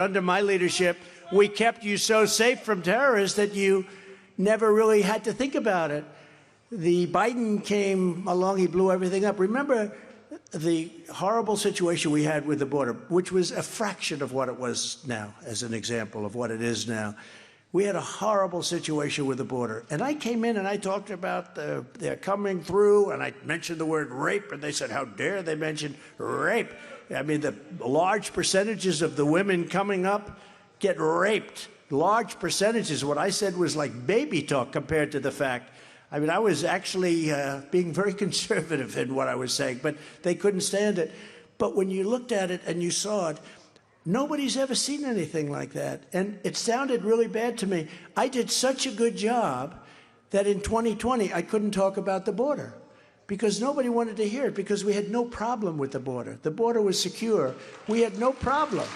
Under my leadership, we kept you so safe from terrorists that you never really had to think about it. The Biden came along, he blew everything up. Remember the horrible situation we had with the border, which was a fraction of what it was now, as an example of what it is now. We had a horrible situation with the border. And I came in and I talked about they're coming through, and I mentioned the word rape, and they said, how dare they mention rape? I mean, the large percentages of the women coming up get raped. Large percentages. What I said was like baby talk compared to the fact. I mean, I was actually being very conservative in what I was saying, but they couldn't stand it. But when you looked at it and you saw it, nobody's ever seen anything like that. And it sounded really bad to me. I did such a good job that in 2020, I couldn't talk about the border because nobody wanted to hear it, because we had no problem with the border. The border was secure. We had no problem.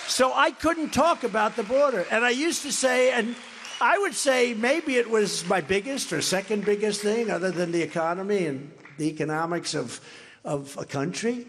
So I couldn't talk about the border. And I used to say, and I would say maybe it was my biggest or second biggest thing other than the economy and the economics of a country.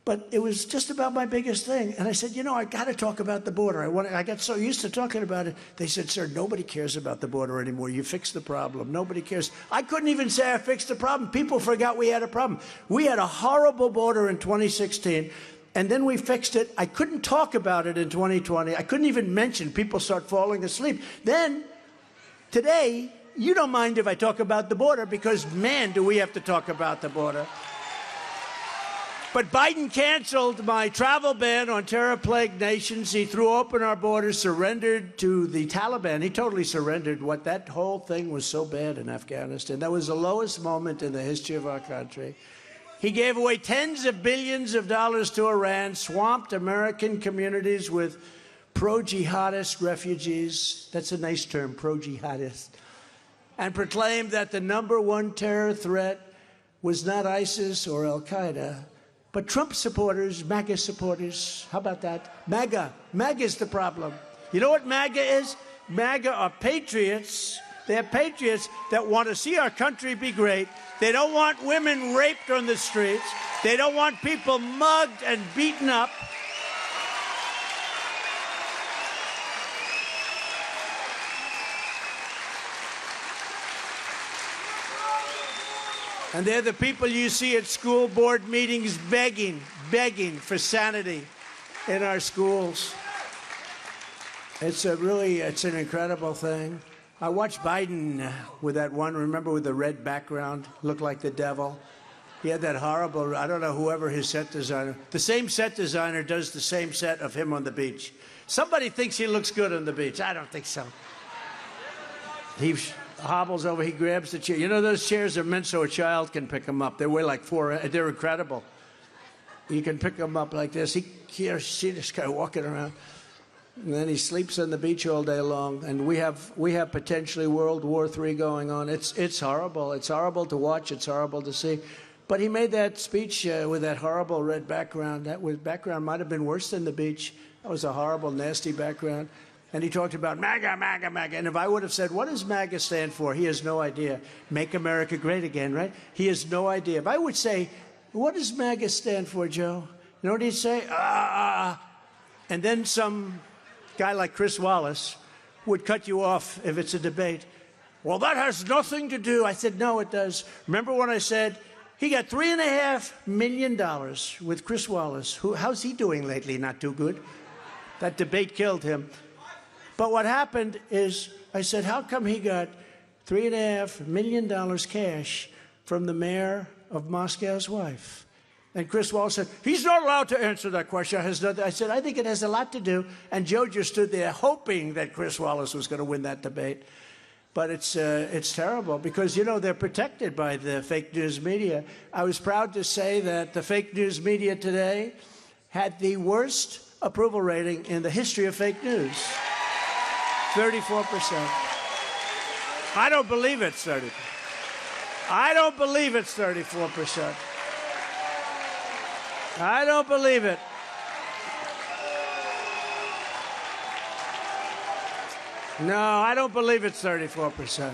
But it was just about my biggest thing. And I said, you know, I got to talk about the border. I got so used to talking about it. They said, sir, nobody cares about the border anymore. You fixed the problem. Nobody cares. I couldn't even say I fixed the problem. People forgot we had a problem. We had a horrible border in 2016. And then we fixed it. I couldn't talk about it in 2020. I couldn't even mention. People start falling asleep. Then, today, you don't mind if I talk about the border because, man, do we have to talk about the border. But Biden canceled my travel ban on terror-plagued nations. He threw open our borders, surrendered to the Taliban. He totally surrendered. What that whole thing was so bad in Afghanistan. That was the lowest moment in the history of our country. He gave away tens of billions of dollars to Iran, swamped American communities with pro-jihadist refugees. That's a nice term, pro-jihadist. And proclaimed that the #1 terror threat was not ISIS or Al-Qaeda, but Trump supporters, MAGA supporters. How about that? MAGA. MAGA is the problem. You know what MAGA is? MAGA are patriots. They're patriots that want to see our country be great. They don't want women raped on the streets. They don't want people mugged and beaten up. And they're the people you see at school board meetings begging for sanity in our schools. It's an incredible thing. I watched Biden with that one, remember, with the red background, looked like the devil. He had that horrible, I don't know, whoever his set designer, the same set designer does the same set of him on the beach. Somebody thinks he looks good on the beach. I don't think so. He hobbles over, he grabs the chair. You know, those chairs are meant so a child can pick them up. They weigh like 4, they're incredible. You can pick them up like this. He or she just kind of walking around. And then he sleeps on the beach all day long. And we have potentially World War III going on. It's horrible. It's horrible to watch. It's horrible to see. But he made that speech with that horrible red background. That background might have been worse than the beach. That was a horrible, nasty background. And he talked about MAGA, MAGA, MAGA. And if I would have said, what does MAGA stand for? He has no idea. Make America Great Again, right? He has no idea. If I would say, what does MAGA stand for, Joe? You know what he'd say? And then some guy like Chris Wallace would cut you off if it's a debate. Well, that has nothing to do. I said, no, it does. Remember when I said, he got $3.5 million with Chris Wallace. How's he doing lately? Not too good. That debate killed him. But what happened is, I said, how come he got $3.5 million cash from the mayor of Moscow's wife? And Chris Wallace said, he's not allowed to answer that question. I said, I think it has a lot to do. And Joe just stood there hoping that Chris Wallace was going to win that debate. But it's terrible because, you know, they're protected by the fake news media. I was proud to say that the fake news media today had the worst approval rating in the history of fake news. 34%. I don't believe it's 30%. I don't believe it's 34%. I don't believe it. No, I don't believe it's 34%.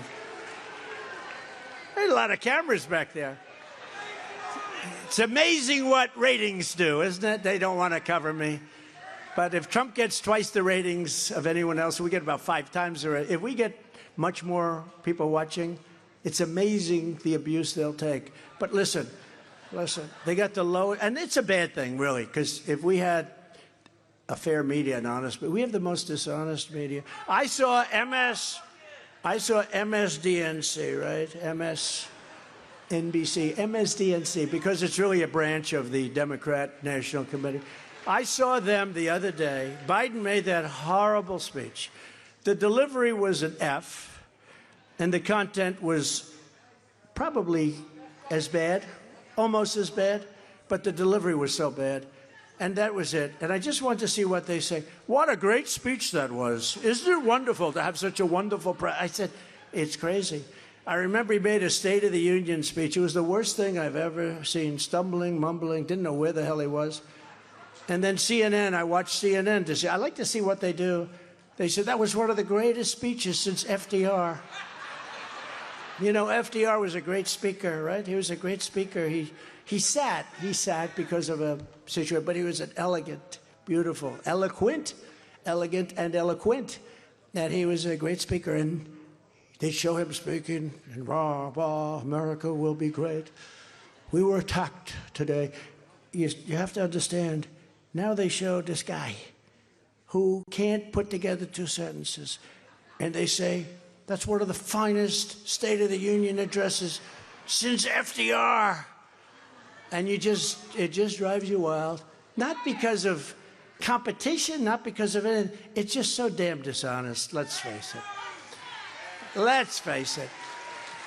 There's a lot of cameras back there. It's amazing what ratings do, isn't it? They don't want to cover me. But if Trump gets twice the ratings of anyone else, we get about 5 times the ratings. If we get much more people watching, it's amazing the abuse they'll take. But listen, they got the low, and it's a bad thing, really, because if we had a fair media and honest, but we have the most dishonest media. I saw MSDNC, right? MSDNC, because it's really a branch of the Democrat National Committee. I saw them the other day. Biden made that horrible speech. The delivery was an F, and the content was probably as bad, almost as bad, but the delivery was so bad. And that was it. And I just want to see what they say. What a great speech that was. Isn't it wonderful to have such a wonderful I said, it's crazy. I remember he made a State of the Union speech. It was the worst thing I've ever seen. Stumbling, mumbling, didn't know where the hell he was. And then CNN, I watched CNN to see. I like to see what they do. They said that was one of the greatest speeches since FDR. You know, FDR was a great speaker, right? He was a great speaker. He sat because of a situation, but he was an elegant, beautiful, elegant, and eloquent. And he was a great speaker. And they show him speaking, and rah, rah, America will be great. We were attacked today. You have to understand, now they show this guy who can't put together 2 sentences. And they say, that's one of the finest State of the Union addresses since FDR. And it just drives you wild. Not because of competition, not because of anything. It's just so damn dishonest, let's face it. Let's face it.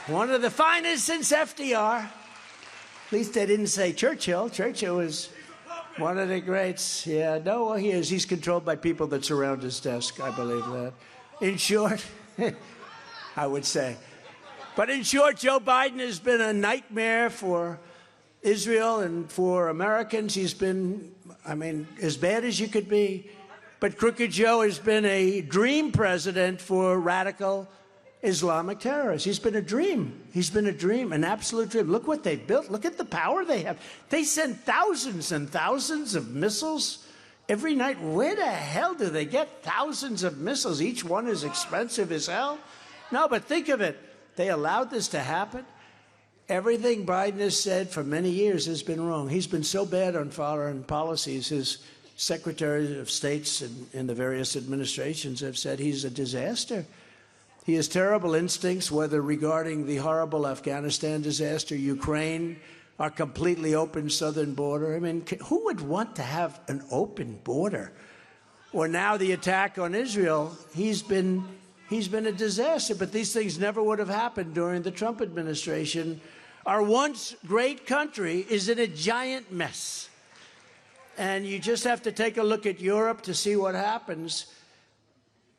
One of the finest since FDR. At least they didn't say Churchill. Churchill was one of the greats. Yeah, no, well, he is. He's controlled by people that surround his desk. I believe that. In short, I would say. But in short, Joe Biden has been a nightmare for Israel and for Americans. He's been, I mean, as bad as you could be. But Crooked Joe has been a dream president for radical Islamic terrorists. He's been a dream. He's been a dream, an absolute dream. Look what they built. Look at the power they have. They send thousands and thousands of missiles every night. Where the hell do they get thousands of missiles? Each one is expensive as hell. No, but think of it. They allowed this to happen. Everything Biden has said for many years has been wrong. He's been so bad on foreign policies. His secretaries of states in the various administrations have said he's a disaster. He has terrible instincts, whether regarding the horrible Afghanistan disaster, Ukraine, our completely open southern border. I mean, who would want to have an open border? Or now the attack on Israel. He's been a disaster, but these things never would have happened during the Trump administration. Our once great country is in a giant mess. And you just have to take a look at Europe to see what happens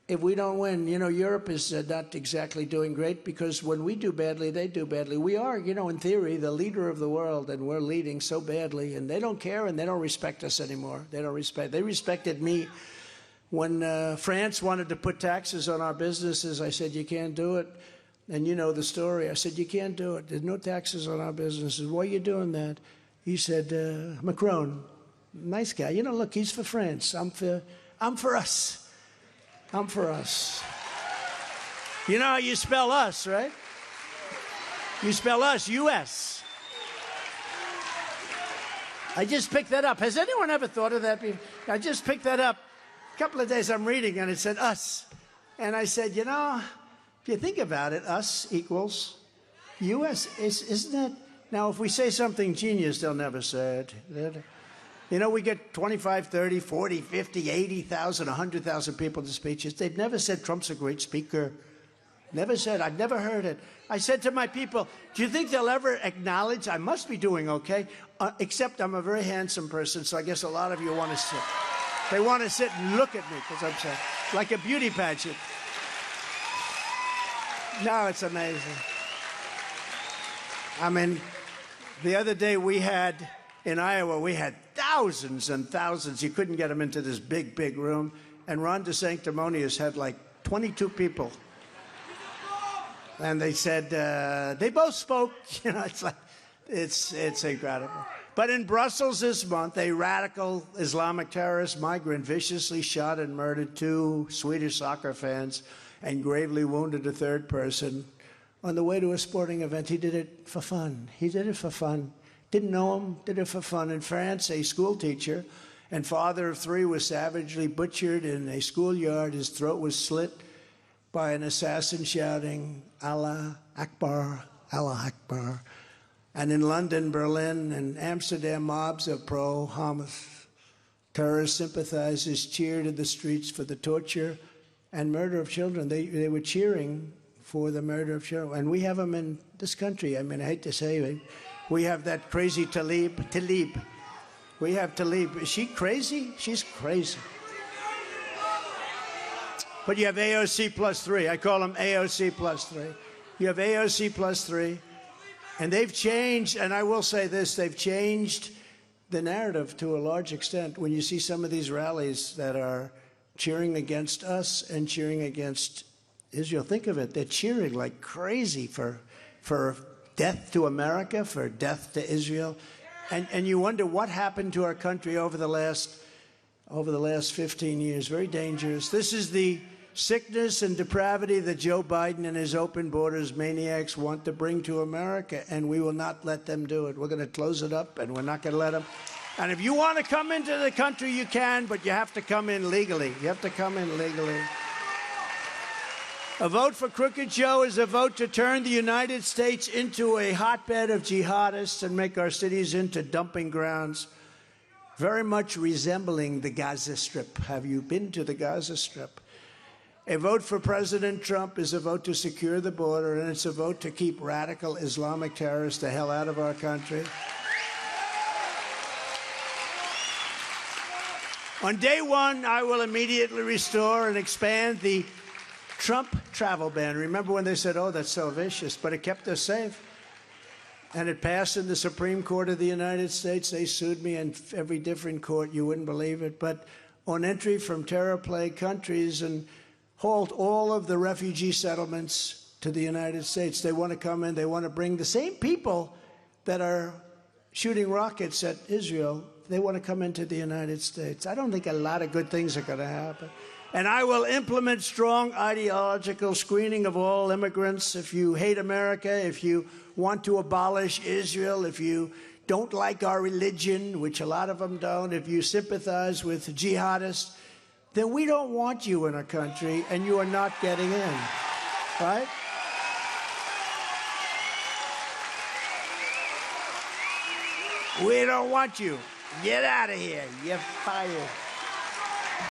if we don't win. You know, Europe is not exactly doing great, because when we do badly, they do badly. We are, you know, in theory, the leader of the world, and we're leading so badly, and they don't care, and they don't respect us anymore. They respected me when France wanted to put taxes on our businesses. I said, you can't do it. And you know the story. I said, you can't do it. There's no taxes on our businesses. Why are you doing that? He said, Macron, nice guy. You know, look, he's for France. I'm for us. I'm for us. You know how you spell us, right? You spell us, U.S. I just picked that up. Has anyone ever thought of that before? I just picked that up. A couple of days I'm reading, and it said us. And I said, you know, if you think about it, us equals U.S. Isn't it? Now, if we say something genius, they'll never say it. You know, we get 25, 30, 40, 50, 80,000, 100,000 people to speeches. They've never said Trump's a great speaker. Never said. I've never heard it. I said to my people, do you think they'll ever acknowledge I must be doing okay? Except I'm a very handsome person, so I guess a lot of you want to sit. They want to sit and look at me because I'm so, like a beauty pageant. No, it's amazing. I mean, the other day in Iowa, we had thousands and thousands. You couldn't get them into this big, big room. And Ron DeSanctimonious had like 22 people. And they said, they both spoke. You know, it's like, it's incredible. But in Brussels this month, a radical Islamic terrorist migrant viciously shot and murdered 2 Swedish soccer fans and gravely wounded a 3rd person on the way to a sporting event. He did it for fun. He did it for fun. Didn't know him, did it for fun. In France, a school teacher and father of 3 was savagely butchered in a schoolyard. His throat was slit by an assassin shouting, Allah Akbar, Allah Akbar. And in London, Berlin, and Amsterdam, mobs of pro-Hamas terrorist sympathizers cheered in the streets for the torture and murder of children. They were cheering for the murder of children. And we have them in this country. I mean, I hate to say it. We have that crazy Talib. We have Talib. Is she crazy? She's crazy. But you have AOC plus 3. I call them AOC plus 3. You have AOC plus 3. And they've changed, and I will say this, they've changed the narrative to a large extent. When you see some of these rallies that are cheering against us and cheering against Israel, think of it, they're cheering like crazy for death to America, for death to Israel. And you wonder what happened to our country over the last 15 years. Very dangerous. This is the sickness and depravity that Joe Biden and his open borders maniacs want to bring to America, and we will not let them do it. We're going to close it up, and we're not going to let them. And if you want to come into the country, you can, but you have to come in legally. You have to come in legally. A vote for Crooked Joe is a vote to turn the United States into a hotbed of jihadists and make our cities into dumping grounds, very much resembling the Gaza Strip. Have you been to the Gaza Strip? A vote for President Trump is a vote to secure the border, and it's a vote to keep radical Islamic terrorists the hell out of our country. On day 1, I will immediately restore and expand the Trump travel ban. Remember when they said, oh, that's so vicious, but it kept us safe. And it passed in the Supreme Court of the United States. They sued me in every different court. You wouldn't believe it. But on entry from terror-plagued countries and halt all of the refugee settlements to the United States. They want to come in. They want to bring the same people that are shooting rockets at Israel. They want to come into the United States. I don't think a lot of good things are going to happen. And I will implement strong ideological screening of all immigrants. If you hate America, if you want to abolish Israel, if you don't like our religion, which a lot of them don't, if you sympathize with jihadists, then we don't want you in our country, and you are not getting in, right? We don't want you. Get out of here. You're fired.